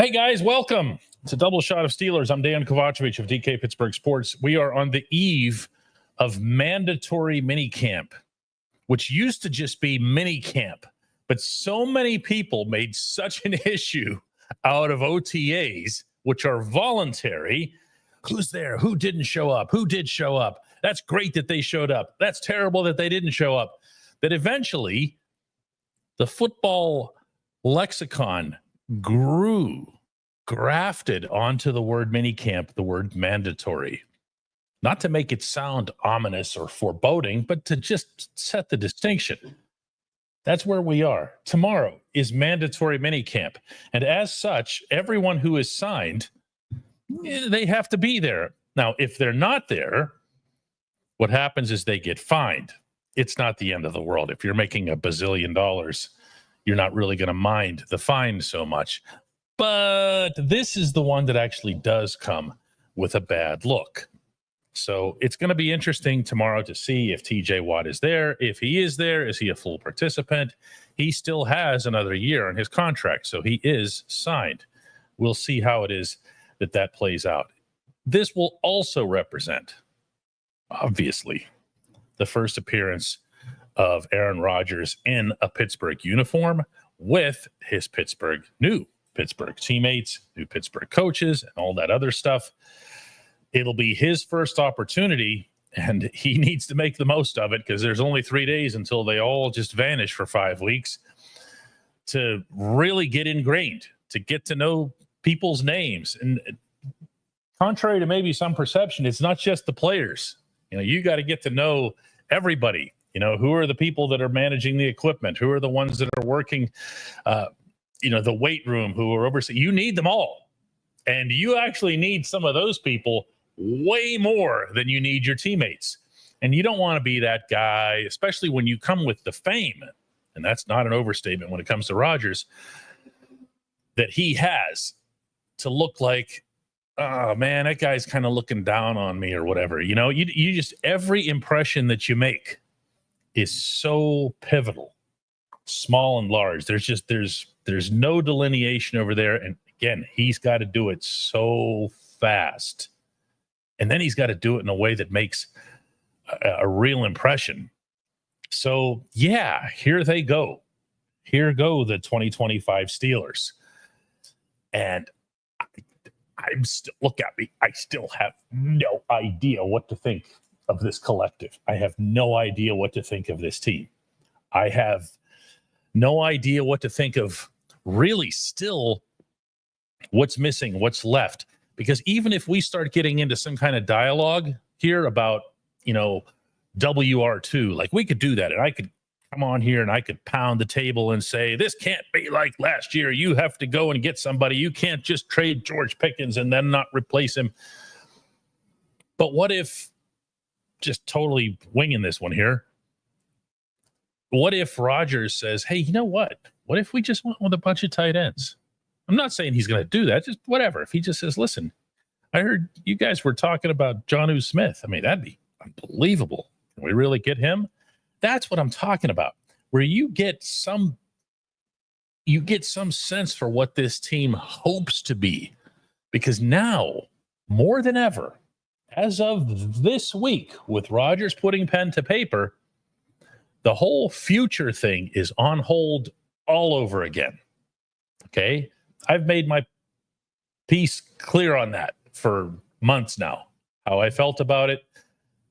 Hey guys, welcome. It's a double shot of Steelers. I'm Dejan Kovacevic of DK Pittsburgh Sports. We are on the eve of mandatory minicamp, which used to just be minicamp. But so many people made such an issue out of OTAs, which are voluntary. Who's there? Who didn't show up? Who did show up? That's great that they showed up. That's terrible that they didn't show up. That eventually the football lexicon grafted onto the word minicamp, the word mandatory. Not to make it sound ominous or foreboding, but to just set the distinction. That's where we are. Tomorrow is mandatory minicamp. And as such, everyone who is signed, they have to be there. Now, if they're not there, what happens is they get fined. It's not the end of the world. If you're making $1 bazillion, you're not really going to mind the fine so much. But this is the one that actually does come with a bad look. So it's going to be interesting tomorrow to see if TJ Watt is there. If he is there, is he a full participant? He still has another year on his contract, so he is signed. We'll see how it is that plays out. This will also represent, obviously, the first appearance of Aaron Rodgers in a Pittsburgh uniform with his new Pittsburgh teammates, new Pittsburgh coaches, and all that other stuff. It'll be his first opportunity, and he needs to make the most of it because there's only 3 days until they all just vanish for 5 weeks to really get ingrained, to get to know people's names. And contrary to maybe some perception, it's not just the players. You got to get to know everybody. Who are the people that are managing the equipment? Who are the ones that are working, the weight room, who are overseeing? You need them all. And you actually need some of those people way more than you need your teammates. And you don't want to be that guy, especially when you come with the fame. And that's not an overstatement when it comes to Rodgers, that he has, to look like, oh man, that guy's kind of looking down on me or whatever. You just, every impression that you make is so pivotal, small and large. There's no delineation over there. And again, he's got to do it so fast. And then he's got to do it in a way that makes a real impression. So yeah, here they go. Here go the 2025 Steelers. And I'm still, look at me, I still have no idea what to think of this collective. I have no idea what to think of this team. I have no idea what to think of really still what's missing, what's left. Because even if we start getting into some kind of dialogue here about, WR2, like we could do that. And I could come on here and I could pound the table and say, this can't be like last year. You have to go and get somebody. You can't just trade George Pickens and then not replace him. But what if, just totally winging this one here, what if Rodgers says, hey, you know what? What if we just went with a bunch of tight ends? I'm not saying he's going to do that. Just whatever. If he just says, listen, I heard you guys were talking about Jonnu Smith. I mean, that'd be unbelievable. Can we really get him? That's what I'm talking about, where you get some sense for what this team hopes to be. Because now, more than ever, as of this week, with Rodgers putting pen to paper, the whole future thing is on hold all over again. Okay? I've made my piece clear on that for months now, how I felt about it.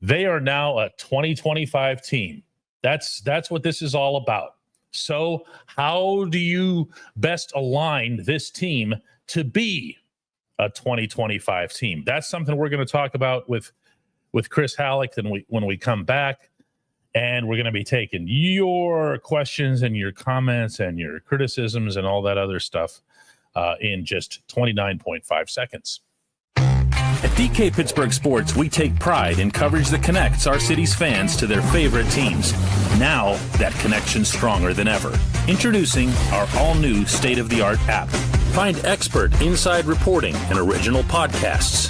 They are now a 2025 team. That's what this is all about. So how do you best align this team to be a 2025 team? That's something we're going to talk about with Chris Halleck when we come back. And we're going to be taking your questions and your comments and your criticisms and all that other stuff in just 29.5 seconds. At DK Pittsburgh Sports, we take pride in coverage that connects our city's fans to their favorite teams. Now, that connection's stronger than ever. Introducing our all-new state-of-the-art app. Find expert inside reporting and original podcasts.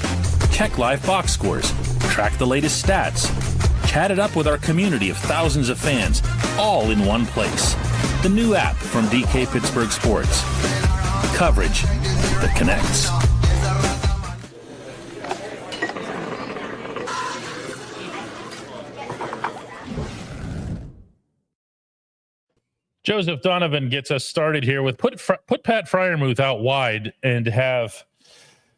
Check live box scores. Track the latest stats. Chat it up with our community of thousands of fans, all in one place. The new app from DK Pittsburgh Sports. coverage that connects. Joseph Donovan gets us started here with put Pat Fryermuth out wide and have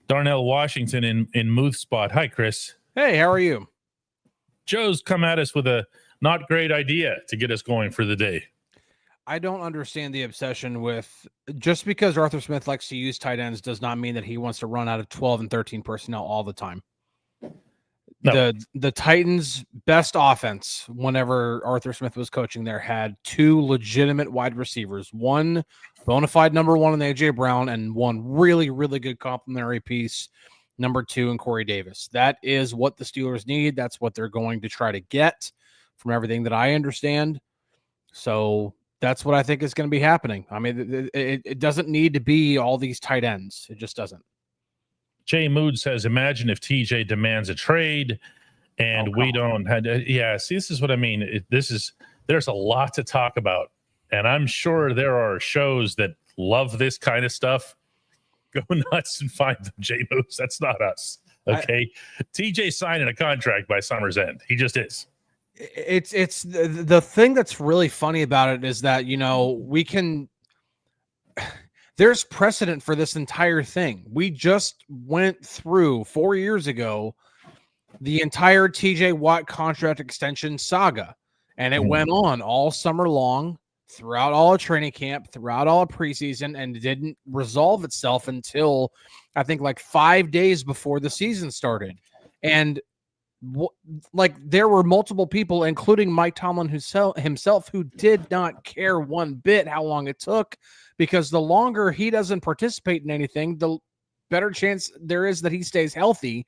Darnell Washington in Muth spot. Hi, Chris. Hey, how are you? Joe's come at us with a not great idea to get us going for the day. I don't understand the obsession with just because Arthur Smith likes to use tight ends does not mean that he wants to run out of 12 and 13 personnel all the time. No. The Titans' best offense whenever Arthur Smith was coaching there had two legitimate wide receivers, one bona fide number one in A.J. Brown and one really, really good complementary piece, number two in Corey Davis. That is what the Steelers need. That's what they're going to try to get from everything that I understand. So that's what I think is going to be happening. I mean, it doesn't need to be all these tight ends. It just doesn't. Jay Mood says, imagine if TJ demands a trade and we don't have, see, this is what I mean. There's a lot to talk about. And I'm sure there are shows that love this kind of stuff. Go nuts and find them, Jay Mood. That's not us. Okay. TJ signing a contract by summer's end. He just is. It's the thing that's really funny about it is that, there's precedent for this entire thing. We just went through 4 years ago the entire TJ Watt contract extension saga, and it went on all summer long, throughout all of training camp, throughout all of preseason, and didn't resolve itself until I think like 5 days before the season started. And there were multiple people, including Mike Tomlin himself, who did not care one bit how long it took, because the longer he doesn't participate in anything, the better chance there is that he stays healthy.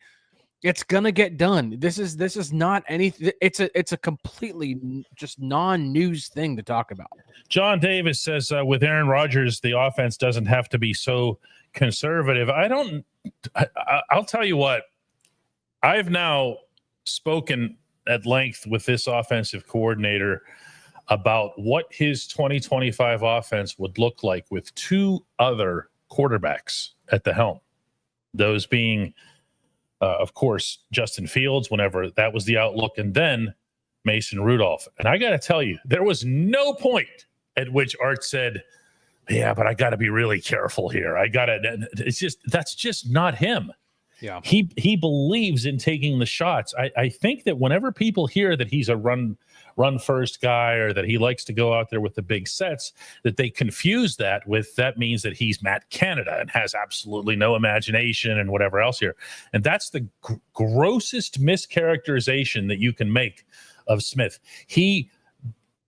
It's gonna get done. This is not anything. It's a completely just non-news thing to talk about. John Davis says with Aaron Rodgers, the offense doesn't have to be so conservative. I'll tell you what. I've now spoken at length with this offensive coordinator about what his 2025 offense would look like with two other quarterbacks at the helm. Those being, of course, Justin Fields, whenever that was the outlook, and then Mason Rudolph. And I got to tell you, there was no point at which Art said, yeah, but I got to be really careful here. That's just not him. Yeah, he believes in taking the shots. I think that whenever people hear that he's a run first guy or that he likes to go out there with the big sets, that they confuse that with that means that he's Matt Canada and has absolutely no imagination and whatever else here. And that's the grossest mischaracterization that you can make of Smith. He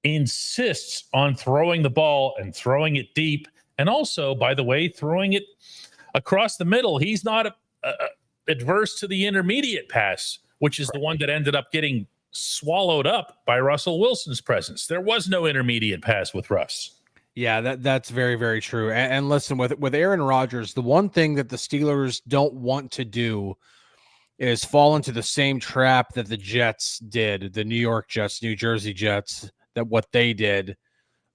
insists on throwing the ball and throwing it deep, and also, by the way, throwing it across the middle. He's not adverse to the intermediate pass, which is the one that ended up getting swallowed up by Russell Wilson's presence. There was no intermediate pass with Russ. Yeah, that's very, very true. And listen, with Aaron Rodgers, the one thing that the Steelers don't want to do is fall into the same trap that the Jets did, the New York Jets, New Jersey Jets, that what they did.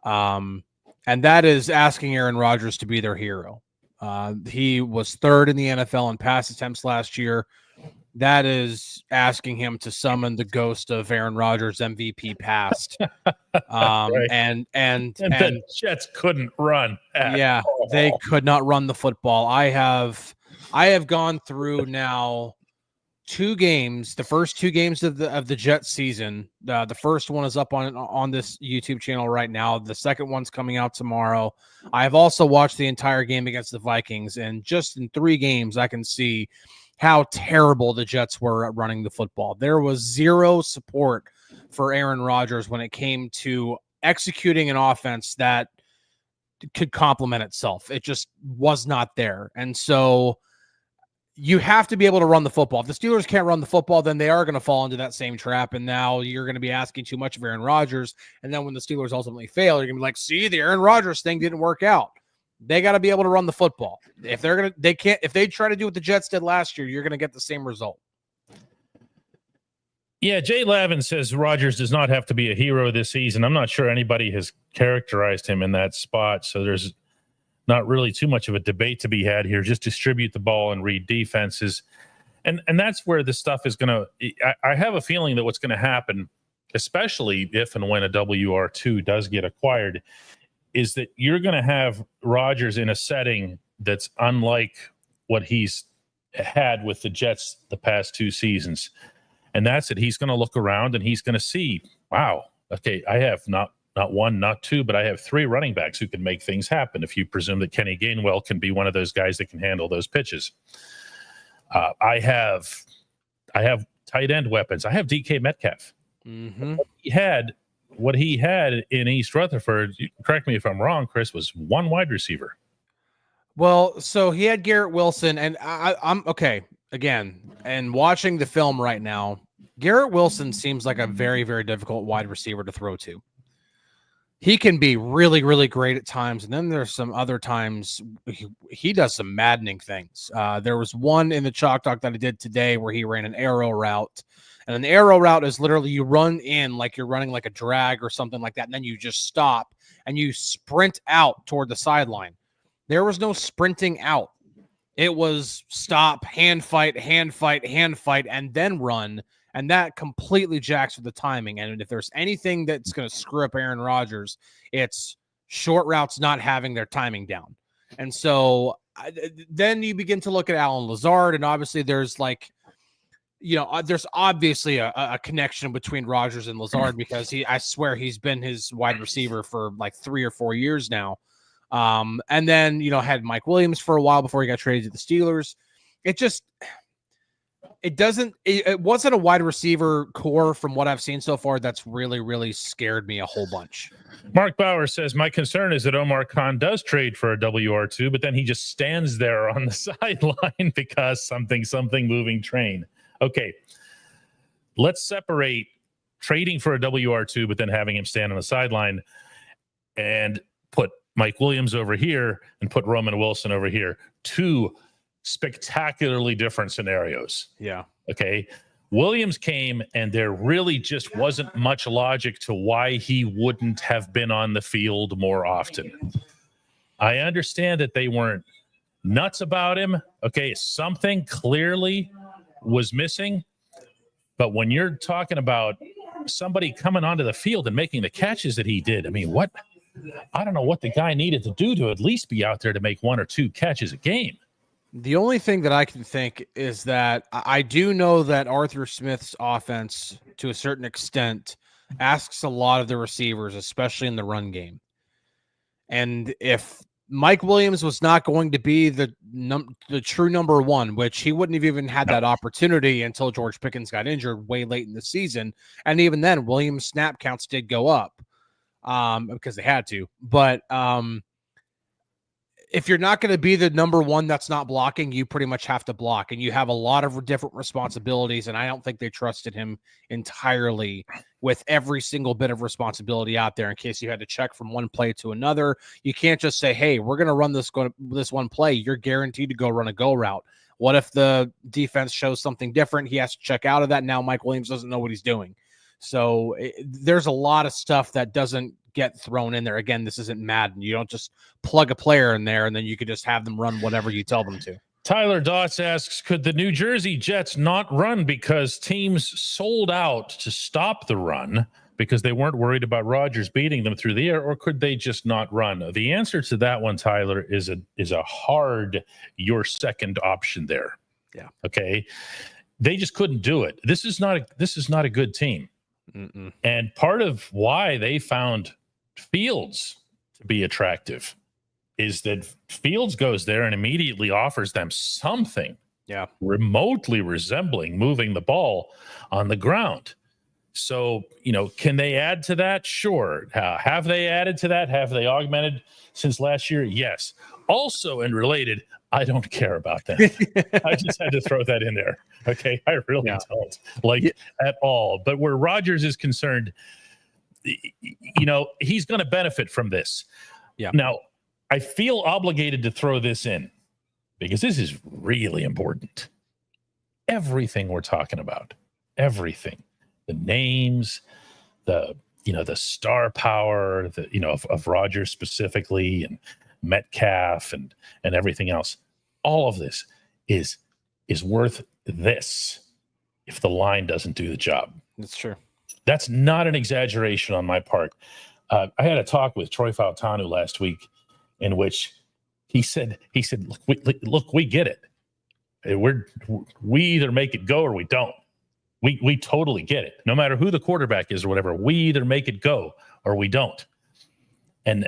And that is asking Aaron Rodgers to be their hero. He was third in the NFL in pass attempts last year. That is asking him to summon the ghost of Aaron Rodgers' MVP past. Right. And the Jets couldn't run. They could not run the football. I have gone through now 2 games, the first 2 games of the Jets season. The first one is up on this YouTube channel right now. The second one's coming out tomorrow. I have also watched the entire game against the Vikings, and just in 3 games, I can see how terrible the Jets were at running the football. There was zero support for Aaron Rodgers when it came to executing an offense that could complement itself. It just was not there. And so you have to be able to run the football. If the Steelers can't run the football, then they are going to fall into that same trap. And now you're going to be asking too much of Aaron Rodgers. And then when the Steelers ultimately fail, you're going to be like, see, the Aaron Rodgers thing didn't work out. They got to be able to run the football. If they try to do what the Jets did last year, you're going to get the same result. Yeah, Jay Lavin says Rodgers does not have to be a hero this season. I'm not sure anybody has characterized him in that spot. So there's not really too much of a debate to be had here. Just distribute the ball and read defenses. And that's where this stuff is going to – I have a feeling that what's going to happen, especially if and when a WR2 does get acquired, is that you're going to have Rodgers in a setting that's unlike what he's had with the Jets the past 2 seasons. And that's it. He's going to look around and he's going to see, wow, okay, I have not one, not two, but I have 3 running backs who can make things happen if you presume that Kenny Gainwell can be one of those guys that can handle those pitches. I have tight end weapons. I have DK Metcalf. Mm-hmm. What he had in East Rutherford, correct me if I'm wrong, Chris, was 1 wide receiver. Well, so he had Garrett Wilson, and I'm okay again. And watching the film right now, Garrett Wilson seems like a very, very difficult wide receiver to throw to. He can be really, really great at times, and then there's some other times he does some maddening things. There was one in the Chalk Talk that I did today where he ran an arrow route, and an arrow route is literally you run in like you're running like a drag or something like that, and then you just stop and you sprint out toward the sideline. There was no sprinting out. It was stop, hand fight, and then run. And that completely jacks with the timing. And if there's anything that's going to screw up Aaron Rodgers, it's short routes not having their timing down. And so then you begin to look at Alan Lazard, and obviously there's like, there's obviously a connection between Rodgers and Lazard because I swear he's been his wide receiver for like 3 or 4 years now. And then, had Mike Williams for a while before he got traded to the Steelers. It wasn't a wide receiver core from what I've seen so far that's really, really scared me a whole bunch. Mark Bauer says, my concern is that Omar Khan does trade for a WR2, but then he just stands there on the sideline because something moving train. Okay, let's separate trading for a WR2, but then having him stand on the sideline and put Mike Williams over here and put Roman Wilson over here. 2 spectacularly different scenarios. Yeah. Okay. Williams came and there really just wasn't much logic to why he wouldn't have been on the field more often. I understand that they weren't nuts about him. Okay. Something clearly was missing. But when you're talking about somebody coming onto the field and making the catches that he did, I mean, I don't know what the guy needed to do to at least be out there to make 1 or 2 catches a game. The only thing that I can think is that I do know that Arthur Smith's offense, to a certain extent, asks a lot of the receivers, especially in the run game. And if Mike Williams was not going to be the true number 1, which he wouldn't have even had that opportunity until George Pickens got injured way late in the season. And even then, Williams' snap counts did go up because they had to. But if you're not going to be the number 1 that's not blocking, you pretty much have to block, and you have a lot of different responsibilities. And I don't think they trusted him entirely with every single bit of responsibility out there in case you had to check from one play to another. You can't just say, hey, we're going to run this one play. You're guaranteed to go run a go route. What if the defense shows something different? He has to check out of that. Now Mike Williams doesn't know what he's doing. So there's a lot of stuff that doesn't get thrown in there. Again, this isn't Madden. You don't just plug a player in there and then you could just have them run whatever you tell them to. Tyler Dotz asks, could the New Jersey Jets not run because teams sold out to stop the run because they weren't worried about Rodgers beating them through the air, or could they just not run? The answer to that one, Tyler, is a hard your second option there. Yeah. Okay. They just couldn't do it. This is not a good team. Mm-mm. And part of why they found Fields to be attractive is that Fields goes there and immediately offers them something remotely resembling moving the ball on the ground. So, can they add to that? Sure. Have they added to that? Have they augmented since last year? Yes. Also, and related, I don't care about that. I just had to throw that in there. Okay. I really don't at all. But where Rodgers is concerned, he's going to benefit from this. Yeah. Now, I feel obligated to throw this in because this is really important. Everything we're talking about, everything, the names, the star power, of Rodgers specifically, and Metcalf and everything else. All of this is worth this if the line doesn't do the job. That's true. That's not an exaggeration on my part. I had a talk with Troy Fautanu last week in which he said, look, we get it. We either make it go or we don't. We totally get it. No matter who the quarterback is or whatever, we either make it go or we don't. And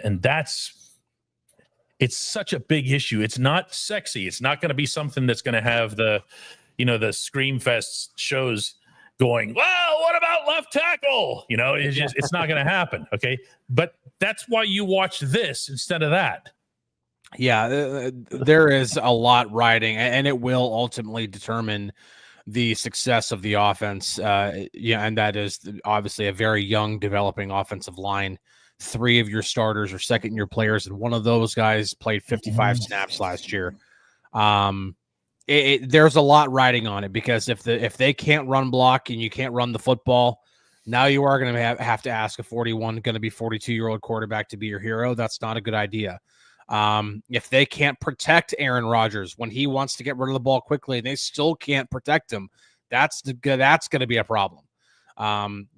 it's such a big issue. It's not sexy. It's not going to be something that's going to have the Screamfest shows going, well, what about left tackle? It's not going to happen. Okay. But that's why you watch this instead of that. Yeah, there is a lot riding, and it will ultimately determine the success of the offense. And that is obviously a very young, developing offensive line. 3 of your starters are second-year players, and one of those guys played 55 snaps last year. There's a lot riding on it because if they can't run block and you can't run the football, now you are going to have to ask a 42-year-old quarterback to be your hero. That's not a good idea. If they can't protect Aaron Rodgers when he wants to get rid of the ball quickly and they still can't protect him, that's going to be a problem.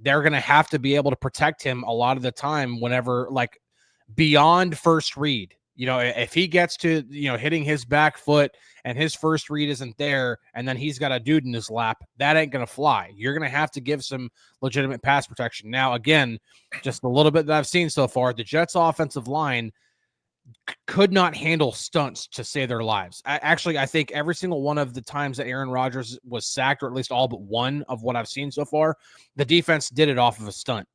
They're going to have to be able to protect him a lot of the time whenever, like, beyond first read. If he gets to, hitting his back foot and his first read isn't there and then he's got a dude in his lap, that ain't going to fly. You're going to have to give some legitimate pass protection. Now, again, just a little bit that I've seen so far, the Jets offensive line could not handle stunts to save their lives. I think every single one of the times that Aaron Rodgers was sacked, or at least all but one of what I've seen so far, the defense did it off of a stunt.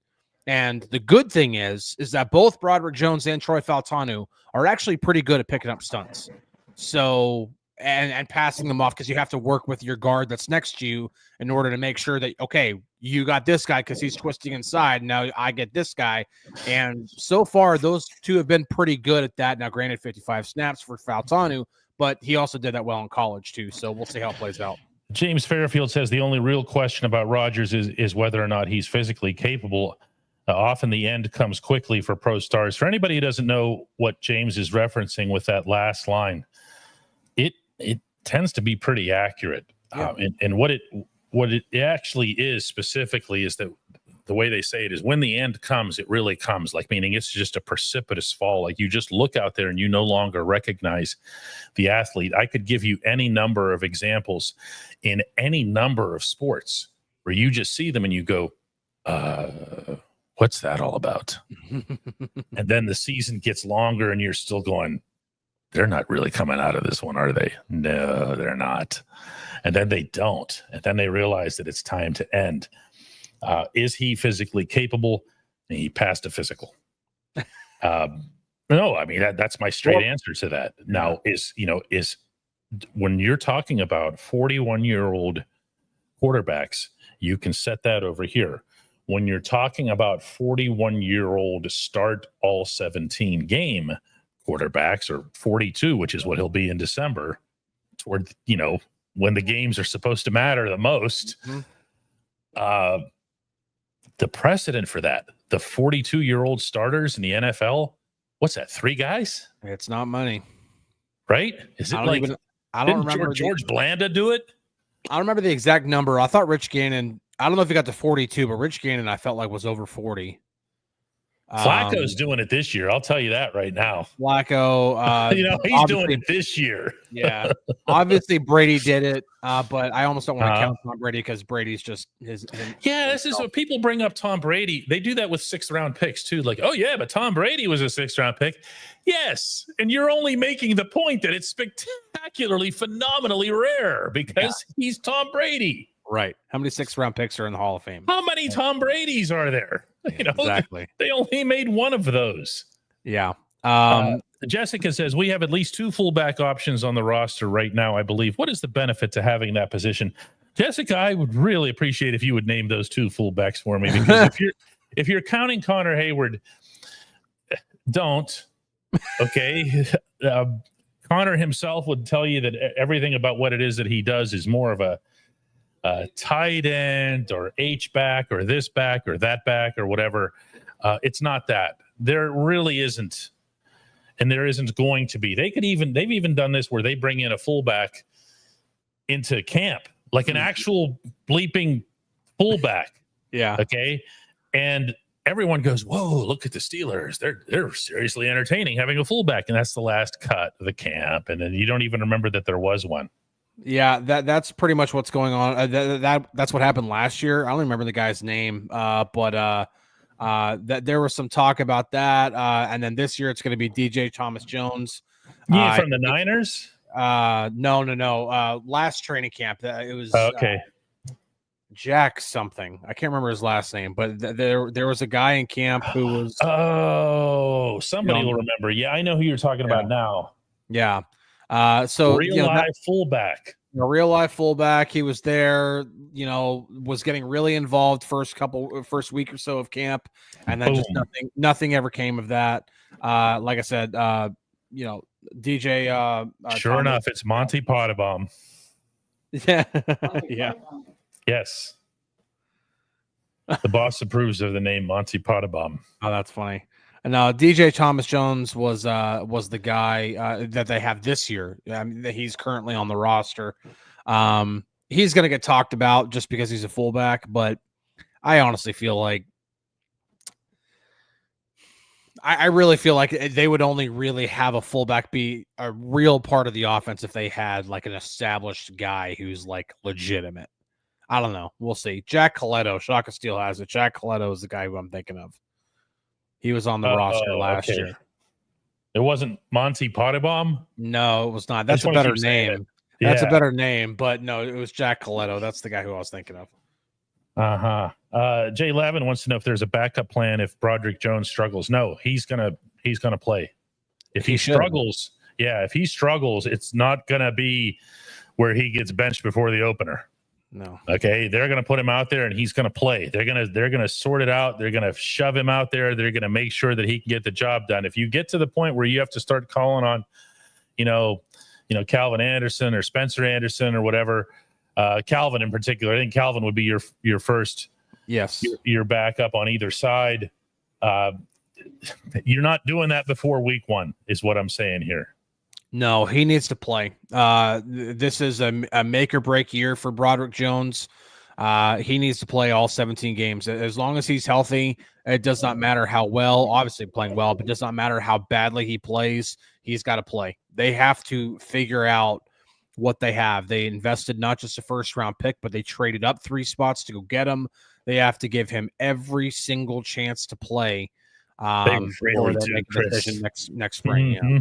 And the good thing is that both Broderick Jones and Troy Fautanu are actually pretty good at picking up stunts. So, and passing them off, because you have to work with your guard that's next to you in order to make sure that, okay, you got this guy because he's twisting inside. Now I get this guy. And so far, those two have been pretty good at that. Now, granted, 55 snaps for Fautanu, but he also did that well in college too. So we'll see how it plays out. James Fairfield says the only real question about Rodgers is whether or not he's physically capable. Often the end comes quickly for pro stars. For anybody who doesn't know what James is referencing with that last line, it tends to be pretty accurate. Yeah. And what it actually is specifically is that the way they say it is when the end comes, it really comes, like meaning it's just a precipitous fall. Like you just look out there and you no longer recognize the athlete. I could give you any number of examples in any number of sports where you just see them and you go, what's that all about? And then the season gets longer and you're still going, they're not really coming out of this one, are they? No, they're not. And then they don't. And then they realize that it's time to end. Is he physically capable? He passed a physical. No, I mean, that's my straight answer to that. Now, is when you're talking about 41-year-old quarterbacks, you can set that over here. When you're talking about 41-year-old start all 17 game quarterbacks, or 42, which is what he'll be in December, toward, when the games are supposed to matter the most, the precedent for that, the 42-year-old starters in the NFL, what's that, 3 guys? It's not money. Right? Is it like, I don't remember George Blanda do it? I don't remember the exact number. I thought Rich Gannon, I don't know if he got to 42, but Rich Gannon, I felt like was over 40. Flacco's doing it this year. I'll tell you that right now. Flacco, he's doing it this year. Yeah. Obviously, Brady did it, but I almost don't want to count Tom Brady because Brady's just his. This is what people bring up Tom Brady. They do that with 6th-round picks too. Like, oh, yeah, but Tom Brady was a 6th-round pick. Yes. And you're only making the point that it's spectacularly, phenomenally rare because he's Tom Brady. Right. How many 6th-round picks are in the Hall of Fame? How many Tom Bradys are there? Exactly. They only made one of those. Yeah. Jessica says, we have at least 2 fullback options on the roster right now, I believe. What is the benefit to having that position? Jessica, I would really appreciate if you would name those 2 fullbacks for me, because if you're counting Connor Hayward, don't. Okay. Connor himself would tell you that everything about what it is that he does is more of a tight end or H back or this back or that back or whatever. It's not that. There really isn't. and there isn't going to be. They've even done this where they bring in a fullback into camp, like an actual bleeping fullback. Yeah. Okay. And everyone goes, whoa, look at the Steelers. They're seriously entertaining having a fullback. And that's the last cut of the camp. And then you don't even remember that there was one. Yeah, that's pretty much what's going on. That's what happened last year. I don't remember the guy's name, but that there was some talk about that. And then this year it's going to be DJ Thomas Jones. Yeah, from the Niners? No. Last training camp, it was okay. Jack something. I can't remember his last name, but there was a guy in camp who was. Oh, somebody will remember. Yeah, I know who you're talking about now. Yeah. So real life fullback. A real life fullback. He was there, was getting really involved first week or so of camp, and then just nothing ever came of that. Like I said, DJ. Sure enough, it's Monty Potabom. Yeah, yeah. Yes. The boss approves of the name Monty Potabom. Oh, that's funny. And now DJ Thomas Jones was the guy that they have this year. I mean, he's currently on the roster. He's going to get talked about just because he's a fullback, but I honestly feel like I really feel like they would only really have a fullback be a real part of the offense if they had like an established guy who's like legitimate. I don't know. We'll see. Jack Coletto, Shaka Steele has it. Jack Coletto is the guy who I'm thinking of. He was on the roster last year. It wasn't Monty Potabom? No, it was not. That's a better name. Yeah. That's a better name, but no, it was Jack Coletto. That's the guy who I was thinking of. Jay Lavin wants to know if there's a backup plan if Broderick Jones struggles. No, he's gonna play. If he struggles, it's not gonna be where he gets benched before the opener. No. Okay, they're going to put him out there and he's going to play. They're going to sort it out. They're going to shove him out there. They're going to make sure that he can get the job done. If you get to the point where you have to start calling on, Calvin Anderson or Spencer Anderson or whatever, Calvin in particular, I think Calvin would be your first, yes, your backup on either side. You're not doing that before week 1 is what I'm saying here. No, he needs to play. This is a make or break year for Broderick Jones. He needs to play all 17 games. As long as he's healthy, it does not matter how well, obviously playing well, but it does not matter how badly he plays. He's got to play. They have to figure out what they have. They invested not just a first-round pick, but they traded up 3 spots to go get him. They have to give him every single chance to play before they make a decision next spring. Mm-hmm. Yeah.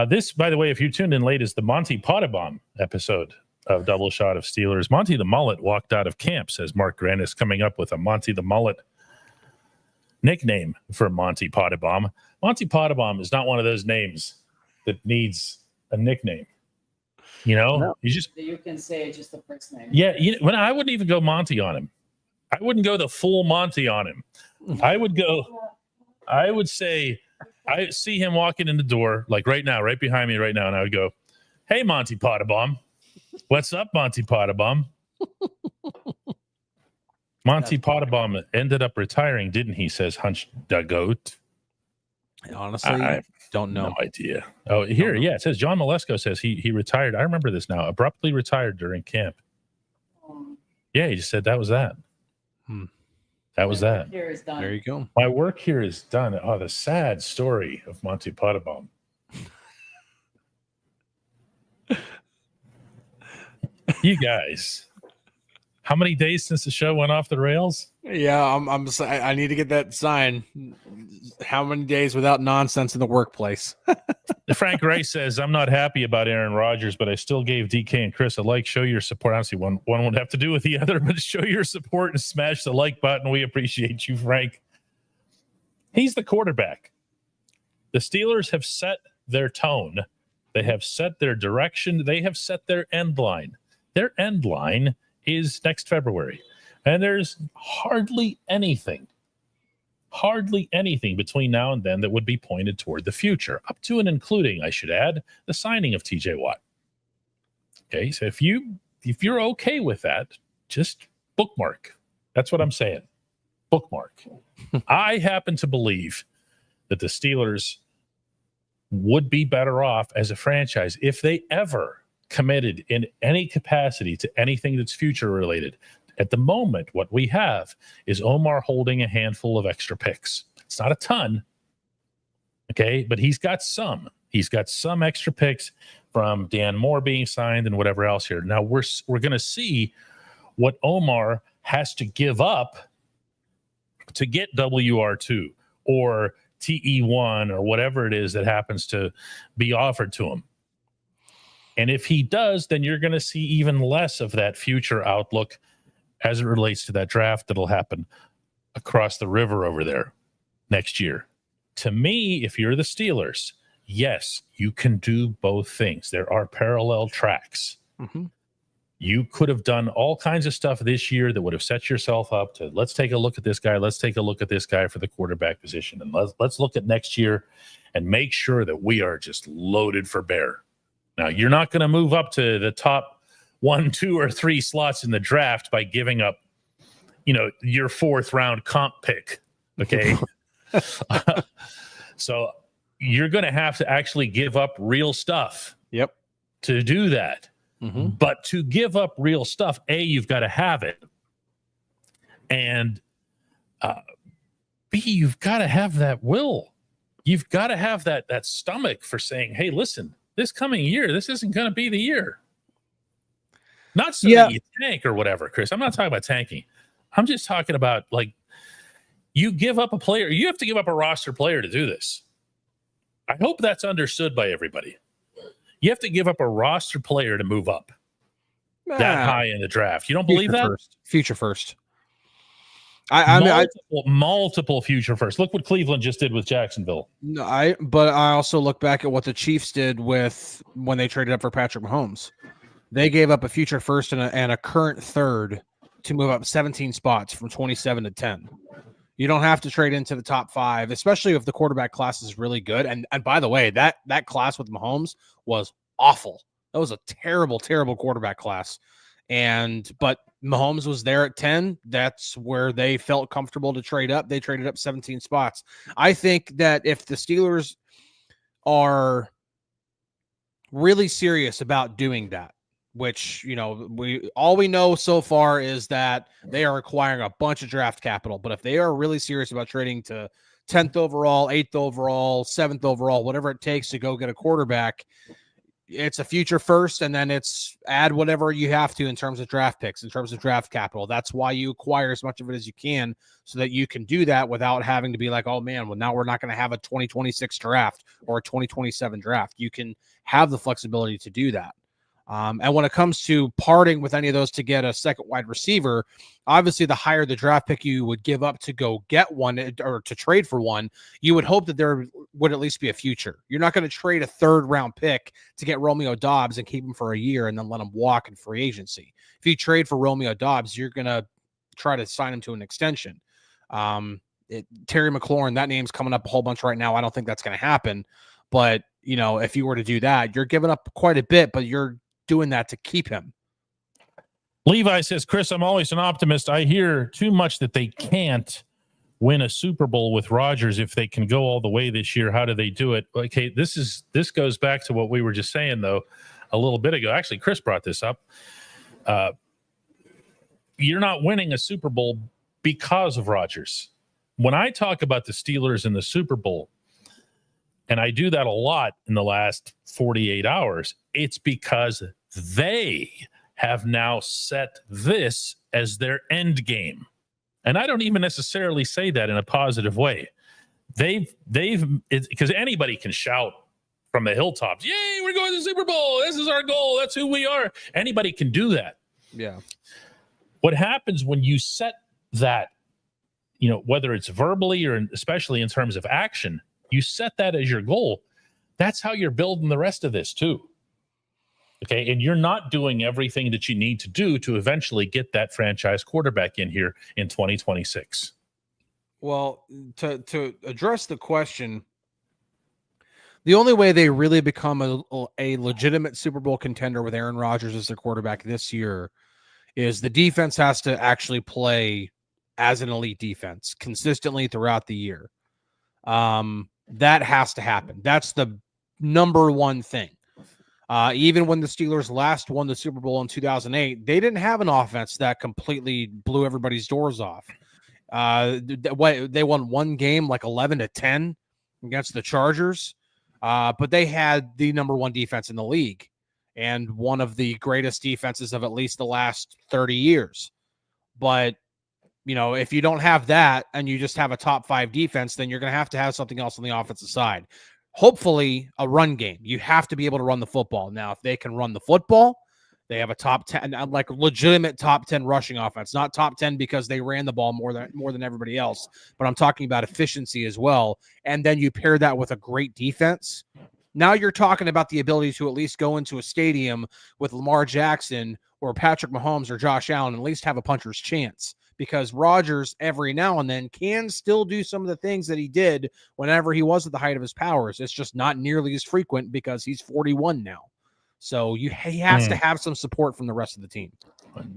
This, by the way, if you tuned in late, is the Monty Potabom episode of Double Shot of Steelers. Monty the Mullet walked out of camp, says Mark Grandis, coming up with a Monty the Mullet nickname for Monty Potabom. Monty Potabom is not one of those names that needs a nickname. No. You can say just the first name. Yeah, I wouldn't even go Monty on him. I wouldn't go the full Monty on him. I would say, I see him walking in the door, like right now, right behind me right now, and I would go, "Hey, Monty Potabom. What's up, Monty Potabom?" Monty Potabom ended up retiring, didn't he? Says Hunch the Goat. Honestly, I don't know. No idea. Oh, here, yeah, it says John Malesko says he retired. I remember this now. Abruptly retired during camp. Yeah, he just said that was that. That was that. Here is done. There you go. My work here is done. Oh, the sad story of Monty Potabom. You guys, how many days since the show went off the rails? Yeah, I need to get that sign. How many days without nonsense in the workplace? Frank Ray says, "I'm not happy about Aaron Rodgers, but I still gave DK and Chris a like. Show your support." Honestly, one would have to do with the other, but show your support and smash the like button. We appreciate you, Frank. He's the quarterback. The Steelers have set their tone. They have set their direction. They have set their end line. Their end line is next February. And there's hardly anything between now and then that would be pointed toward the future, up to and including, I should add, the signing of TJ Watt. Okay, so if you're okay with that, just bookmark. That's what I'm saying. Bookmark. I happen to believe that the Steelers would be better off as a franchise if they ever committed in any capacity to anything that's future related. At the moment, what we have is Omar holding a handful of extra picks. It's not a ton, okay, but he's got some. He's got some extra picks from Dan Moore being signed and whatever else here. Now we're going to see what Omar has to give up to get WR2 or TE1 or whatever it is that happens to be offered to him. And if he does, then you're going to see even less of that future outlook as it relates to that draft that'll happen across the river over there next year. To me, if you're the Steelers, yes, you can do both things. There are parallel tracks. Mm-hmm. You could have done all kinds of stuff this year that would have set yourself up to, let's take a look at this guy. Let's take a look at this guy for the quarterback position. And let's look at next year and make sure that we are just loaded for bear. Now, you're not going to move up to the top 1, 2, or 3 slots in the draft by giving up, your 4th round comp pick. Okay. So you're going to have to actually give up real stuff. Yep. To do that. Mm-hmm. But to give up real stuff, A, you've got to have it. And B, you've got to have that will. You've got to have that stomach for saying, hey, listen, this coming year, this isn't going to be the year. Not so that you tank or whatever, Chris. I'm not talking about tanking. I'm just talking about, like, you give up a player. You have to give up a roster player to do this. I hope that's understood by everybody. You have to give up a roster player to move up that high in the draft. You don't believe that? Future first. Multiple future first. Look what Cleveland just did with Jacksonville. But I also look back at what the Chiefs did when they traded up for Patrick Mahomes. They gave up a future first and a current third to move up 17 spots from 27 to 10. You don't have to trade into the top 5, especially if the quarterback class is really good. And by the way, that class with Mahomes was awful. That was a terrible, terrible quarterback class. But Mahomes was there at 10. That's where they felt comfortable to trade up. They traded up 17 spots. I think that if the Steelers are really serious about doing that, which, we know so far is that they are acquiring a bunch of draft capital. But if they are really serious about trading to 10th overall, 8th overall, 7th overall, whatever it takes to go get a quarterback, it's a future first, and then it's add whatever you have to in terms of draft picks, in terms of draft capital. That's why you acquire as much of it as you can so that you can do that without having to be like, oh man, well now we're not going to have a 2026 draft or a 2027 draft. You can have the flexibility to do that. And when it comes to parting with any of those to get a second wide receiver, obviously the higher the draft pick you would give up to go get one or to trade for one, you would hope that there would at least be a future. You're not going to trade a 3rd round pick to get Romeo Doubs and keep him for a year and then let him walk in free agency. If you trade for Romeo Doubs, you're going to try to sign him to an extension. Terry McLaurin, that name's coming up a whole bunch right now. I don't think that's going to happen. But, if you were to do that, you're giving up quite a bit, but you're doing that to keep him. Levi says, Chris, I'm always an optimist. I hear too much that they can't win a Super Bowl with Rodgers if they can go all the way this year. How do they do it? Okay, this goes back to what we were just saying, though, a little bit ago. Actually, Chris brought this up. You're not winning a Super Bowl because of Rodgers. When I talk about the Steelers in the Super Bowl, and I do that a lot in the last 48 hours, it's because they have now set this as their end game. And I don't even necessarily say that in a positive way. Because anybody can shout from the hilltops, yay, we're going to the Super Bowl. This is our goal. That's who we are. Anybody can do that. Yeah. What happens when you set that, whether it's verbally or especially in terms of action, you set that as your goal. That's how you're building the rest of this too. Okay. And you're not doing everything that you need to do to eventually get that franchise quarterback in here in 2026. Well, to address the question, the only way they really become a legitimate Super Bowl contender with Aaron Rodgers as their quarterback this year is the defense has to actually play as an elite defense consistently throughout the year. That has to happen. That's the number one thing. Even when the Steelers last won the Super Bowl in 2008, they didn't have an offense that completely blew everybody's doors off. They won one game like 11-10 against the Chargers, but they had the number one defense in the league and one of the greatest defenses of at least the last 30 years. But, if you don't have that and you just have a top 5 defense, then you're going to have something else on the offensive side. Hopefully a run game. You have to be able to run the football. Now, if they can run the football, they have a top 10, like legitimate top 10 rushing offense, not top 10 because they ran the ball more than everybody else, but I'm talking about efficiency as well. And then you pair that with a great defense. Now you're talking about the ability to at least go into a stadium with Lamar Jackson or Patrick Mahomes or Josh Allen and at least have a puncher's chance, because Rodgers every now and then can still do some of the things that he did whenever he was at the height of his powers. It's just not nearly as frequent because he's 41 now. So he has to have some support from the rest of the team.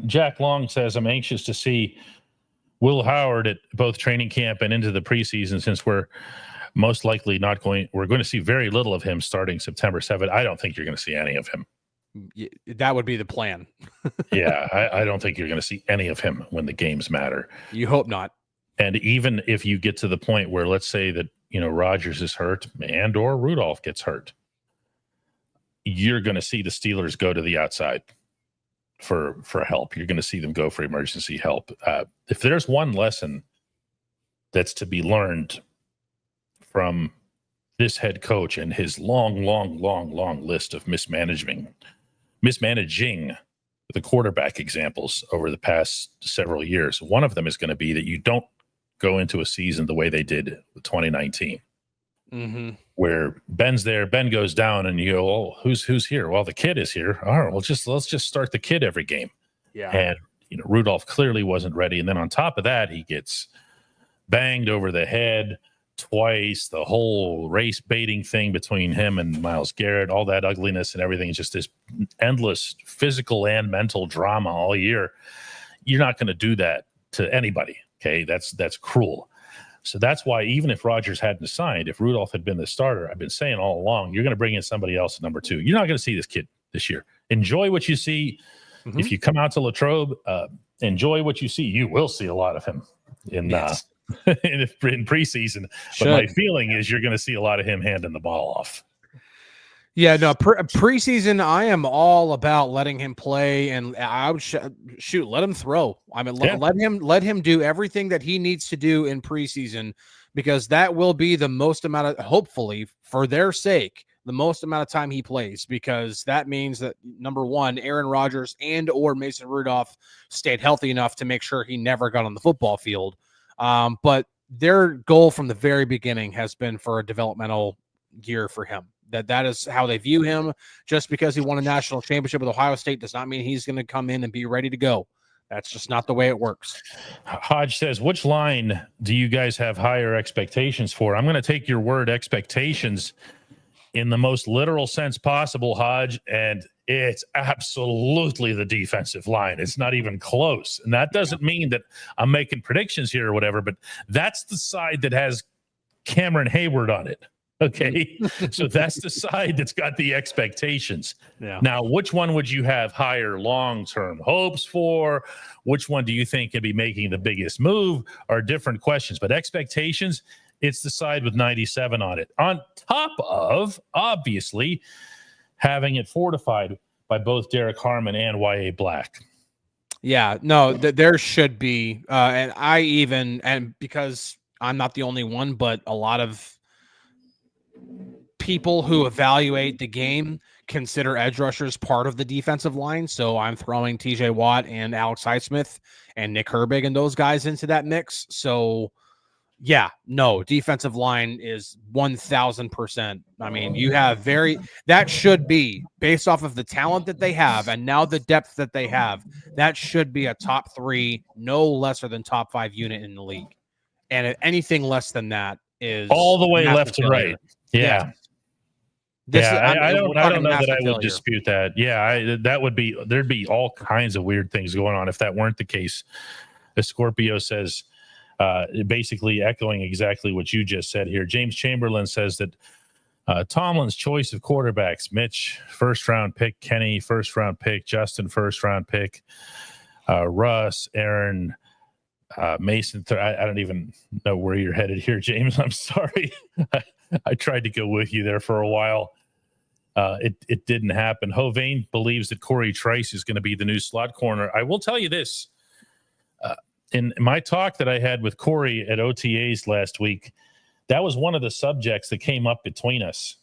Jack Long says, I'm anxious to see Will Howard at both training camp and into the preseason, since we're most likely we're going to see very little of him starting September 7th. I don't think you're going to see any of him. That would be the plan. Yeah, I don't think you're going to see any of him when the games matter. You hope not. And even if you get to the point where, let's say that, Rodgers is hurt and or Rudolph gets hurt, you're going to see the Steelers go to the outside for help. You're going to see them go for emergency help. If there's one lesson that's to be learned from this head coach and his long list of mismanaging the quarterback examples over the past several years, one of them is going to be that you don't go into a season the way they did with 2019, where Ben's there, Ben goes down, and you go, "Oh, who's here?" Well, the kid is here. All right, well, let's just start the kid every game. Yeah, and Rudolph clearly wasn't ready, and then on top of that, he gets banged over the head twice. The whole race baiting thing between him and Myles Garrett, all that ugliness and everything, just this endless physical and mental drama all year. You're not going to do that to anybody. Okay, that's cruel. So that's why, even if Rodgers hadn't signed, if Rudolph had been the starter, I've been saying all along, you're going to bring in somebody else at number 2. You're not going to see this kid this year. Enjoy what you see. If you come out to Latrobe, enjoy what you see. You will see a lot of him in preseason. But my feeling is you're going to see a lot of him handing the ball off. Yeah, no, preseason, I am all about letting him play, and I would let him throw. I mean, let him do everything that he needs to do in preseason, because that will be the most amount of, hopefully for their sake, the most amount of time he plays, because that means that, number one, Aaron Rodgers and or Mason Rudolph stayed healthy enough to make sure he never got on the football field. But their goal from the very beginning has been for a developmental year for him. That is how they view him. Just because he won a national championship with Ohio State does not mean he's going to come in and be ready to go. That's just not the way it works. Hodge says, which line do you guys have higher expectations for? I'm going to take your word expectations in the most literal sense possible, Hodge, and it's absolutely the defensive line. It's not even close. And that doesn't mean that I'm making predictions here or whatever, but that's the side that has Cameron Hayward on it. Okay. So that's the side that's got the expectations. Yeah. Now, which one would you have higher long-term hopes for? Which one do you think could be making the biggest move? Are different questions, but expectations, it's the side with 97 on it. On top of, obviously, having it fortified by both Derek Harmon and Y.A. Black. Yeah, no, there should be. And because I'm not the only one, but a lot of people who evaluate the game consider edge rushers part of the defensive line. So I'm throwing TJ Watt and Alex Highsmith and Nick Herbig and those guys into that mix. So yeah, no, defensive line is 1000%. I mean, you have that should be based off of the talent that they have and now the depth that they have. That should be a top 3, no lesser than top 5 unit in the league. And if anything less than that is all the way left to right. Yeah. I don't know that I would dispute that. Yeah, there'd be all kinds of weird things going on if that weren't the case. The Scorpio says, basically echoing exactly what you just said here. James Chamberlain says that Tomlin's choice of quarterbacks: Mitch, first-round pick; Kenny, first-round pick; Justin, first-round pick; Russ, Aaron, Mason. I don't even know where you're headed here, James. I'm sorry. I tried to go with you there for a while. It didn't happen. Hovain believes that Corey Trice is going to be the new slot corner. I will tell you this. In my talk that I had with Corey at OTAs last week, that was one of the subjects that came up between us.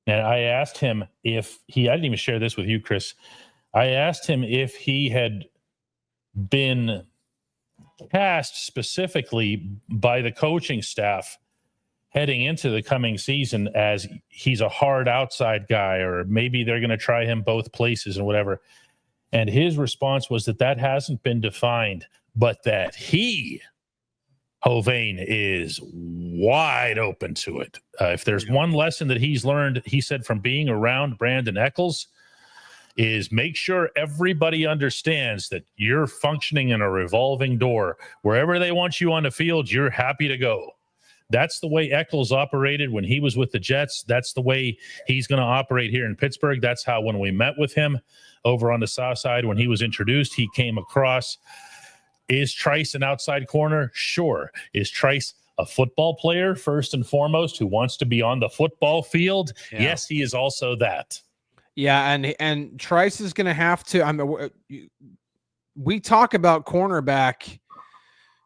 And I asked him I didn't even share this with you, Chris. I asked him if he had been cast specifically by the coaching staff heading into the coming season as he's a hard outside guy, or maybe they're going to try him both places and whatever. And his response was that hasn't been defined, but that Hovain is wide open to it. If there's one lesson that he's learned, he said, from being around Brandon Eccles, is make sure everybody understands that you're functioning in a revolving door. Wherever they want you on the field, you're happy to go. That's the way Eccles operated when he was with the Jets. That's the way he's going to operate here in Pittsburgh. That's how, when we met with him over on the south side, when he was introduced, he came across. Is Trice an outside corner? Sure. Is Trice a football player, first and foremost, who wants to be on the football field? Yeah. Yes, he is also that. Yeah, and Trice is going to have to. We talk about cornerback.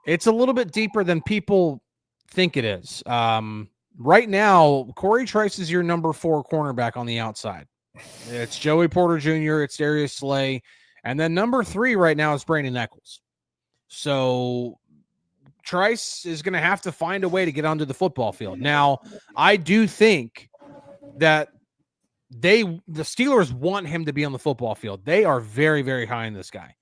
It's a little bit deeper than people think it is. Right now, Corey Trice is your number 4 cornerback on the outside. It's Joey Porter Jr., it's Darius Slay, and then number 3 right now is Brandon Eccles. So Trice is going to have to find a way to get onto the football field. Now, I do think that the Steelers want him to be on the football field. They are very, very high in this guy.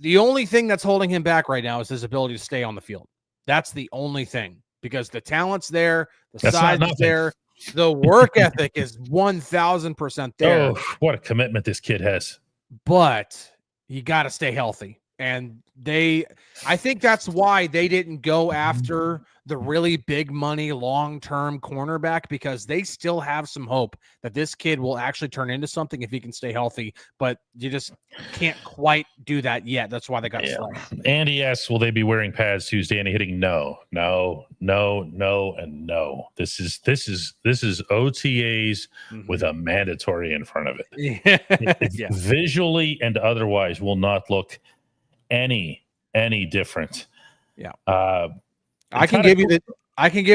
The only thing that's holding him back right now is his ability to stay on the field. That's the only thing, because the talent's there, the size is there, the work ethic is 1,000% there. Oh, what a commitment this kid has. But you got to stay healthy. And I think that's why they didn't go after the really big money long-term cornerback, because they still have some hope that this kid will actually turn into something if he can stay healthy. But you just can't quite do that yet. That's why they got slow. Andy asks, will they be wearing pads Tuesday? And hitting no. This is OTAs with a mandatory in front of it. Yeah. Visually and otherwise will not look any different. Yeah. I can give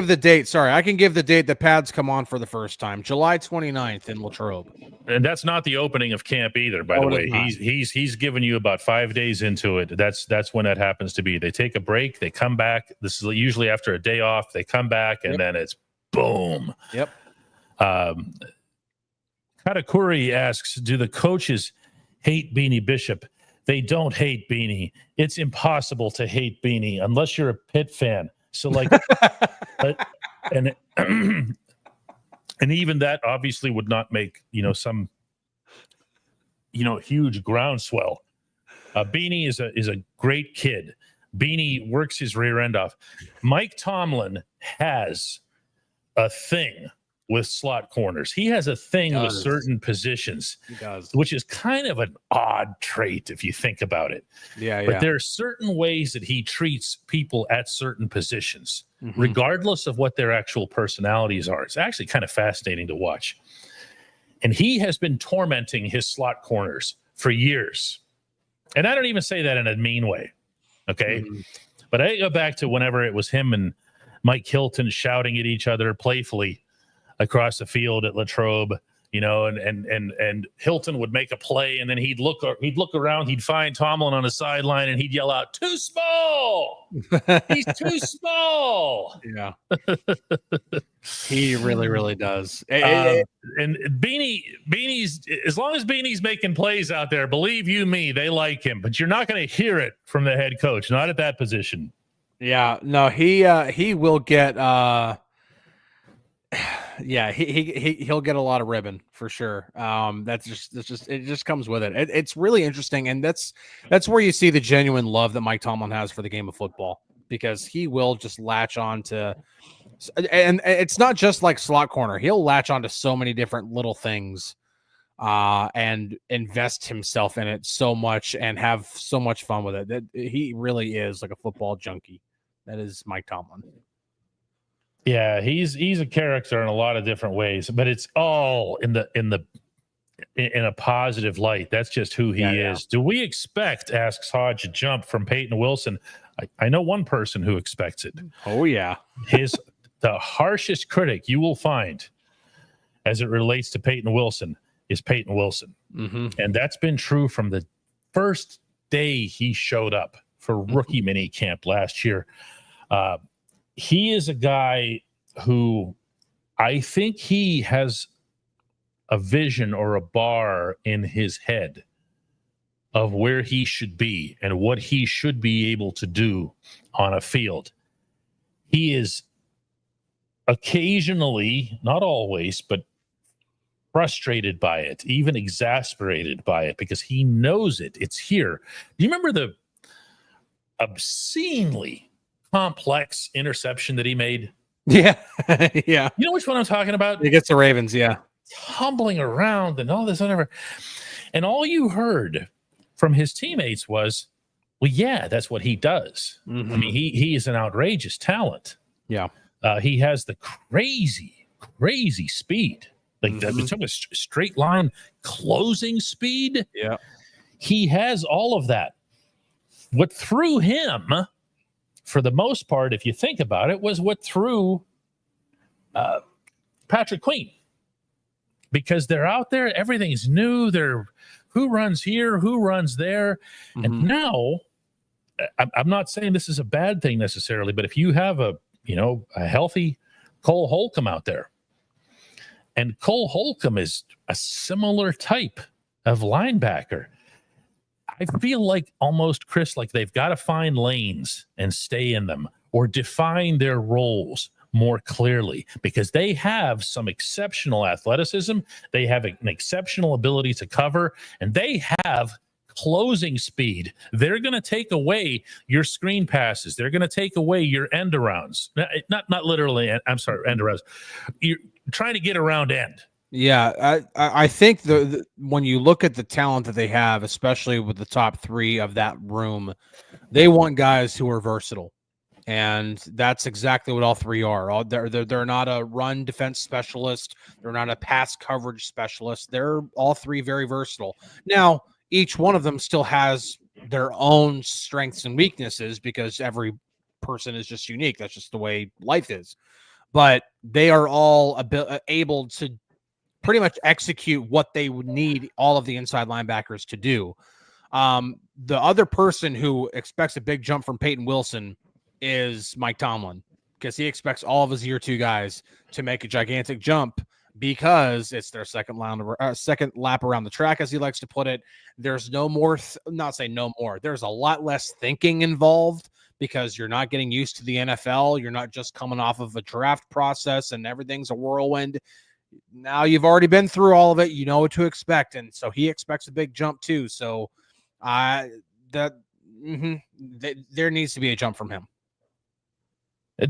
the date. Sorry, I can give the date the pads come on for the first time, July 29th in Latrobe. And that's not the opening of camp either, by the way. He's given you about 5 days into it. That's when that happens to be. They take a break, they come back. This is usually after a day off. They come back, and then it's boom. Yep. Katakuri asks, do the coaches hate Beanie Bishop? They don't hate Beanie. It's impossible to hate Beanie unless you're a Pitt fan. So and even that obviously would not make, some, huge groundswell. Beanie is a great kid. Beanie works his rear end off. Mike Tomlin has a thing with slot corners. He has a thing with certain positions. He does. Which is kind of an odd trait if you think about it. But there are certain ways that he treats people at certain positions, regardless of what their actual personalities are. It's actually kind of fascinating to watch. And he has been tormenting his slot corners for years. And I don't even say that in a mean way. Okay. But I go back to whenever it was him and Mike Hilton shouting at each other playfully across the field at Latrobe, and Hilton would make a play, and then he'd look around, he'd find Tomlin on the sideline, and he'd yell out, "Too small! He's too small!" Yeah, he really, really does. And Beanie's, as long as Beanie's making plays out there, believe you me, they like him. But you're not going to hear it from the head coach, not at that position. Yeah, no, he will get. Yeah, he'll get a lot of ribbon for sure. It just comes with it. It's really interesting, and that's where you see the genuine love that Mike Tomlin has for the game of football, because he will just latch on to And it's not just like slot corner. He'll latch onto so many different little things and invest himself in it so much and have so much fun with it. That he really is like a football junkie. That is Mike Tomlin. Yeah, he's a character in a lot of different ways, but it's all in a positive light. That's just who he is. Do we expect, asks Hodge, a jump from Peyton Wilson? I know one person who expects it. Oh yeah. The harshest critic you will find as it relates to Peyton Wilson is Peyton Wilson. Mm-hmm. And that's been true from the first day he showed up for rookie mini camp last year. He is a guy who I think he has a vision or a bar in his head of where he should be and what he should be able to do on a field. He is occasionally, not always, but frustrated by it, even exasperated by it, because he knows it. It's here. Do you remember the obscenely complex interception that he made? Yeah. Yeah. You know which one I'm talking about? He gets the Ravens, yeah. Tumbling around and all this, whatever. And all you heard from his teammates was, well, yeah, that's what he does. Mm-hmm. I mean, he is an outrageous talent. Yeah. He has the crazy speed. Like it's a straight line closing speed. Yeah. He has all of that. What threw him, for the most part, if you think about it, was what threw Patrick Queen. Because they're out there, everything's new. They're who runs here, who runs there. Mm-hmm. And now, I'm not saying this is a bad thing necessarily, but if you have a healthy Cole Holcomb out there, and Cole Holcomb is a similar type of linebacker, I feel like almost, Chris, like they've got to find lanes and stay in them or define their roles more clearly, because they have some exceptional athleticism. They have an exceptional ability to cover, and they have closing speed. They're going to take away your screen passes. They're going to take away your end arounds. Not literally. I'm sorry, end arounds. You're trying to get around end. Yeah, I think the when you look at the talent that they have, especially with the top three of that room, they want guys who are versatile. And that's exactly what all three are. They're not a run defense specialist. They're not a pass coverage specialist. They're all three very versatile. Now, each one of them still has their own strengths and weaknesses because every person is just unique. That's just the way life is. But they are all able to pretty much execute what they would need all of the inside linebackers to do. The other person who expects a big jump from Peyton Wilson is Mike Tomlin, because he expects all of his year two guys to make a gigantic jump because it's their second lap around the track, as he likes to put it. There's no more, not say no more. There's a lot less thinking involved because you're not getting used to the NFL. You're not just coming off of a draft process and everything's a whirlwind. Now you've already been through all of it. You know what to expect. And so he expects a big jump too. So there needs to be a jump from him.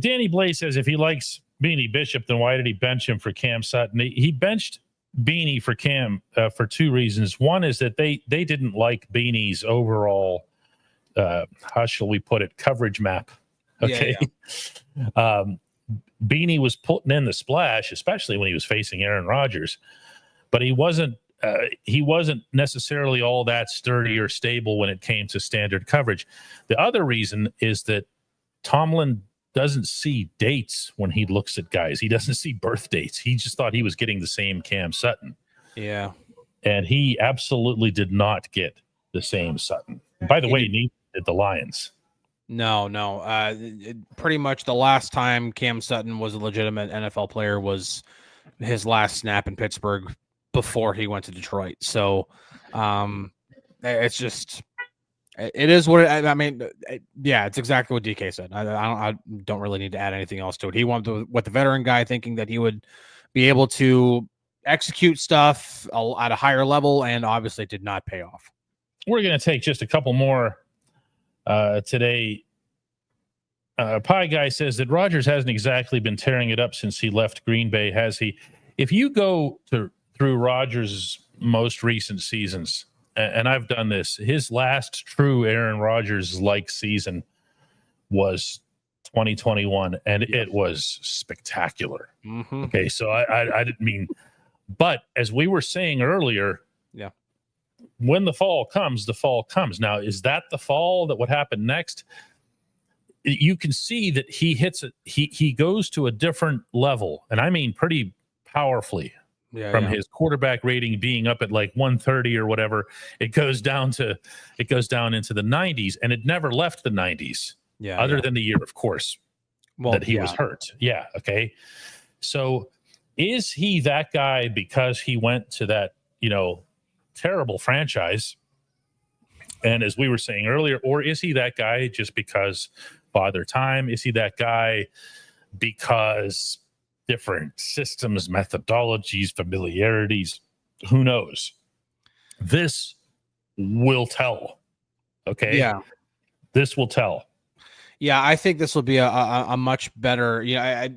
Danny Blaze says if he likes Beanie Bishop, then why did he bench him for Cam Sutton? He benched Beanie for Cam for two reasons. One is that they didn't like Beanie's overall, how shall we put it, coverage map. Okay. Yeah. Beanie was putting in the splash, especially when he was facing Aaron Rodgers, but he wasn't necessarily all that sturdy or stable when it came to standard coverage. The other reason is that Tomlin doesn't see dates when he looks at guys. He doesn't see birth dates. He just thought he was getting the same Cam Sutton. Yeah. And he absolutely did not get the same Sutton. By the way, neither did the Lions. No. Pretty much the last time Cam Sutton was a legitimate NFL player was his last snap in Pittsburgh before he went to Detroit. So it's just... It is what I mean. Yeah, it's exactly what DK said. I don't really need to add anything else to it. He wanted what the veteran guy thinking that he would be able to execute stuff at a higher level, and obviously it did not pay off. We're going to take just a couple more today. Pie Guy says that Rodgers hasn't exactly been tearing it up since he left Green Bay, has he? If you go through Rodgers' most recent seasons, and I've done this, his last true Aaron Rodgers-like season was 2021, and it was spectacular. Mm-hmm. Okay, so I didn't mean, but as we were saying earlier, yeah, when the fall comes, the fall comes. Now, is that the fall that would happen next? You can see that he hits it. He goes to a different level, and I mean pretty powerfully. From his quarterback rating being up at like 130 or whatever, it goes down into the 90s, and it never left the 90s. Yeah, other than the year, of course, that he was hurt. Yeah. Okay. So is he that guy because he went to that, terrible franchise? And as we were saying earlier, or is he that guy just because Father Time? Is he that guy because different systems, methodologies, familiarities? Who knows? This will tell. Okay. Yeah. This will tell. Yeah, I think this will be a much better,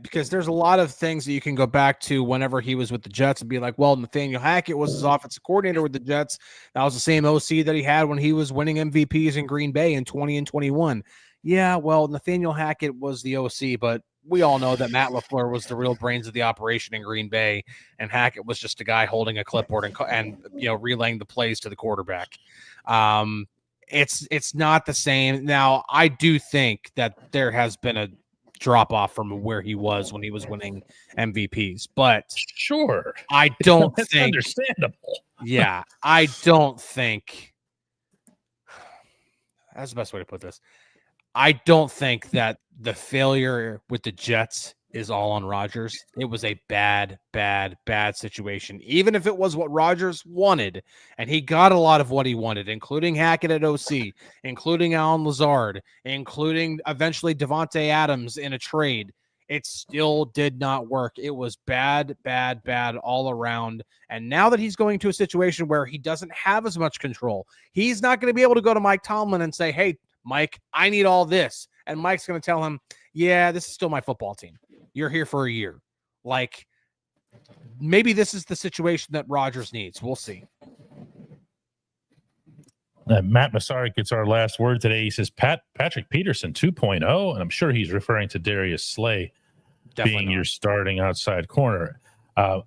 because there's a lot of things that you can go back to whenever he was with the Jets and be like, well, Nathaniel Hackett was his offensive coordinator with the Jets. That was the same OC that he had when he was winning MVPs in Green Bay in 20 and 21. Yeah, well, Nathaniel Hackett was the OC, but we all know that Matt LaFleur was the real brains of the operation in Green Bay, and Hackett was just a guy holding a clipboard and relaying the plays to the quarterback. It's not the same. Now, I do think that there has been a drop off from where he was when he was winning MVPs, but sure, I don't That's think understandable. Yeah, I don't think that's the best way to put this. I don't think that the failure with the Jets is all on Rodgers. It was a bad situation. Even if it was what Rodgers wanted, and he got a lot of what he wanted, including Hackett at OC, including Alan Lazard, including eventually Devontae Adams in a trade, it still did not work. It was bad all around. And now that he's going to a situation where he doesn't have as much control, he's not going to be able to go to Mike Tomlin and say, hey, Mike, I need all this. And Mike's going to tell him, yeah, this is still my football team. You're here for a year. Like, maybe this is the situation that Rodgers needs. We'll see. Matt Masaryk gets our last word today. He says Patrick Peterson 2.0, and I'm sure he's referring to Darius Slay being your starting outside corner. I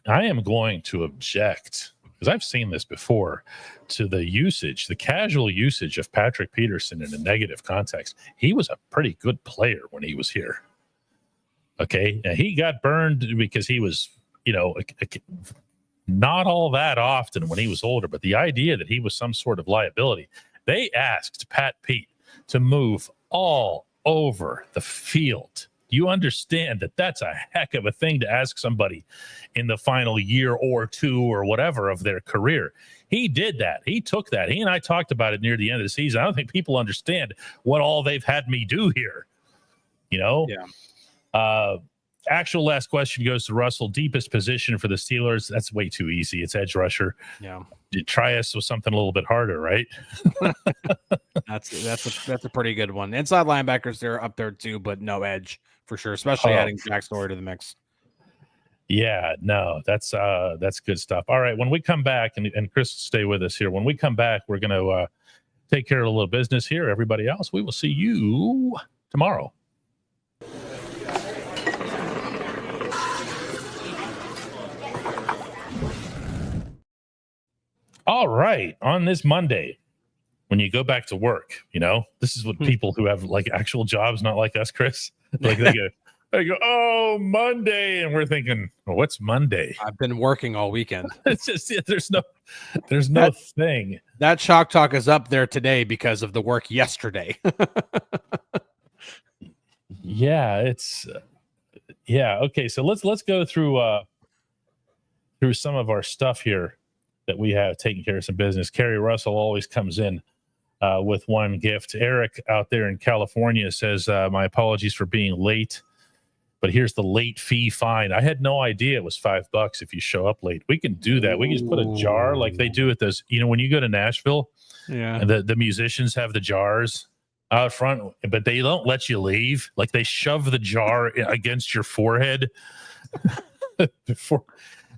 am going to object, because I've seen this before, to the casual usage of Patrick Peterson in a negative context. He was a pretty good player when he was here. Okay. And he got burned because he was, not all that often when he was older, but the idea that he was some sort of liability. They asked Pat Pete to move all over the field. You understand that that's a heck of a thing to ask somebody in the final year or two or whatever of their career. He did that. He took that. He and I talked about it near the end of the season. I don't think people understand what all they've had me do here. Yeah. Actual last question goes to Russell. Deepest position for the Steelers. That's way too easy. It's edge rusher. Yeah. Try us with something a little bit harder, right? That's a pretty good one. Inside linebackers, they're up there too, but no edge for sure, especially adding Jack Story to the mix. Yeah, no, that's good stuff. All right, when we come back, and Chris, stay with us here. When we come back, we're going to take care of a little business here. Everybody else, we will see you tomorrow. All right, on this Monday, when you go back to work, this is what people who have like actual jobs, not like us, Chris, like they go, oh, Monday. And we're thinking, well, what's Monday? I've been working all weekend. It's just, there's no thing. That Chalk Talk is up there today because of the work yesterday. Yeah, okay. So let's go through some of our stuff here that we have taken care of some business. Kerry Russell always comes in with one gift. Eric out there in California says, my apologies for being late, but here's the late fee fine. I had no idea it was $5 if you show up late. We can do that. We can just put a jar like they do at those, when you go to Nashville, yeah, and the musicians have the jars out front, but they don't let you leave. Like they shove the jar against your forehead. Before,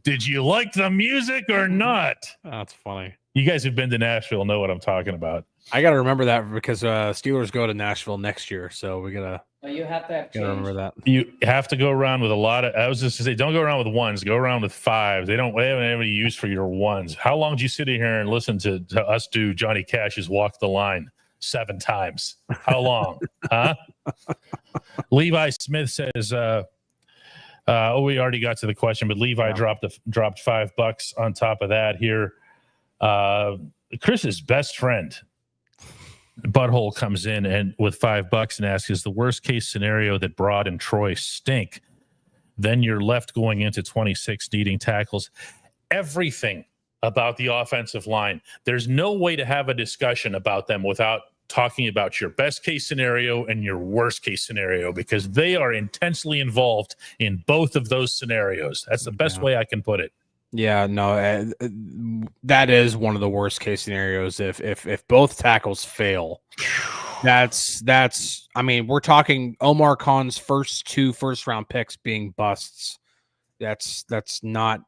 did you like the music or not? That's funny. You guys who've been to Nashville know what I'm talking about. I got to remember that because Steelers go to Nashville next year, so we gotta. Oh, you have to have change. Remember that. You have to go around with a lot of. I was just to say, don't go around with ones. Go around with fives. They don't have any use for your ones. How long did you sit in here and listen to us do Johnny Cash's "Walk the Line" 7 times? How long? Huh? Levi Smith says. We already got to the question, but Levi dropped $5 on top of that here. Chris's best friend, Butthole, comes in and with $5 and asks, is the worst case scenario that Broad and Troy stink? Then you're left going into 26 needing tackles. Everything about the offensive line. There's no way to have a discussion about them without talking about your best case scenario and your worst case scenario, because they are intensely involved in both of those scenarios. That's the best way I can put it. Yeah, no, that is one of the worst case scenarios. If both tackles fail, that's. I mean, we're talking Omar Khan's first 2 first-round picks being busts. That's not.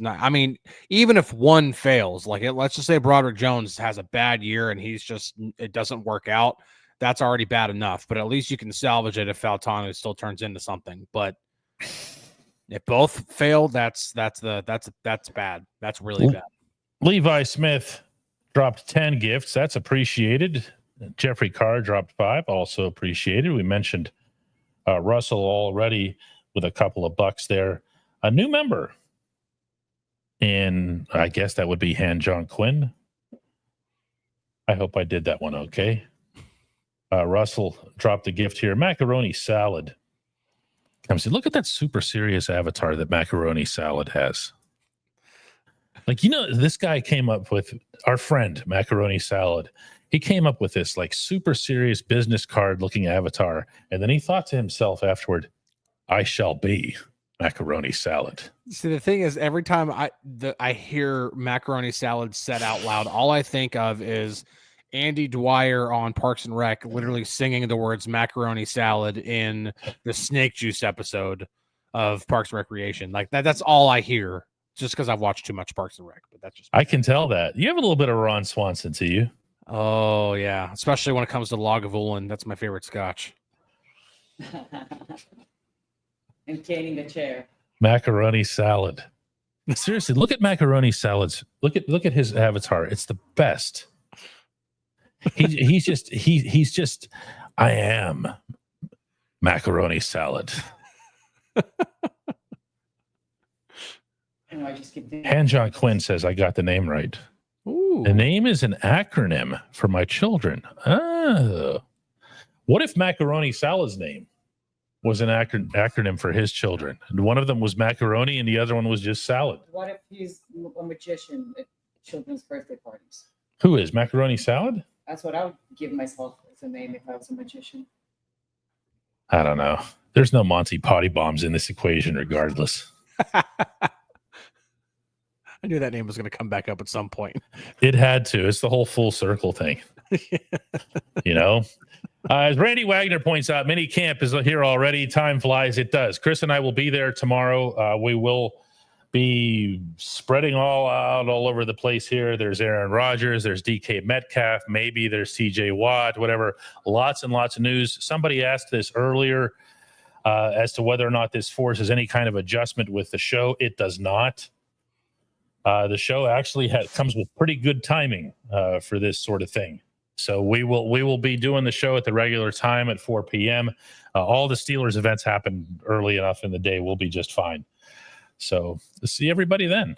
I mean, even if one fails, like let's just say Broderick Jones has a bad year and it doesn't work out. That's already bad enough. But at least you can salvage it if Faltano still turns into something. But if both fail, that's bad. That's really bad. Levi Smith dropped 10 gifts. That's appreciated. Jeffrey Carr dropped 5. Also appreciated. We mentioned Russell already with a couple of bucks there. A new member. And I guess that would be Han John Quinn. I hope I did that one okay. Russell dropped a gift here. Macaroni salad. Comes in. Look at that super serious avatar that Macaroni Salad has. Like, this guy came up with, our friend Macaroni Salad. He came up with this like super serious business card looking avatar. And then he thought to himself afterward, I shall be Macaroni Salad. See, the thing is, every time I hear Macaroni Salad said out loud, all I think of is Andy Dwyer on Parks and Rec literally singing the words macaroni salad in the snake juice episode of Parks and Recreation. Like that's all I hear, just because I've watched too much Parks and Rec. But that's just I can tell that. You have a little bit of Ron Swanson to you. Oh yeah, especially when it comes to Lagavulin. That's my favorite scotch. And caning the chair. Macaroni Salad. Seriously, look at Macaroni Salads. Look at his avatar. It's the best. He's just I am Macaroni Salad. Han John Quinn says I got the name right. Ooh. The name is an acronym for my children. Oh. What if Macaroni Salad's name was an acronym for his children? And one of them was macaroni and the other one was just salad. What if he's a magician at children's birthday parties? Who is Macaroni Salad? That's what I would give myself as a name if I was a magician. I don't know. There's no Monty Potty Bombs in this equation regardless. I knew that name was going to come back up at some point. It had to. It's the whole full circle thing. As Randy Wagner points out, minicamp is here already. Time flies. It does. Chris and I will be there tomorrow. We will be spreading all over the place here. There's Aaron Rodgers. There's DK Metcalf. Maybe there's TJ Watt, whatever. Lots and lots of news. Somebody asked this earlier as to whether or not this forces any kind of adjustment with the show. It does not. The show actually comes with pretty good timing for this sort of thing. So we will be doing the show at the regular time at 4 p.m. All the Steelers events happen early enough in the day. We'll be just fine. So see everybody then.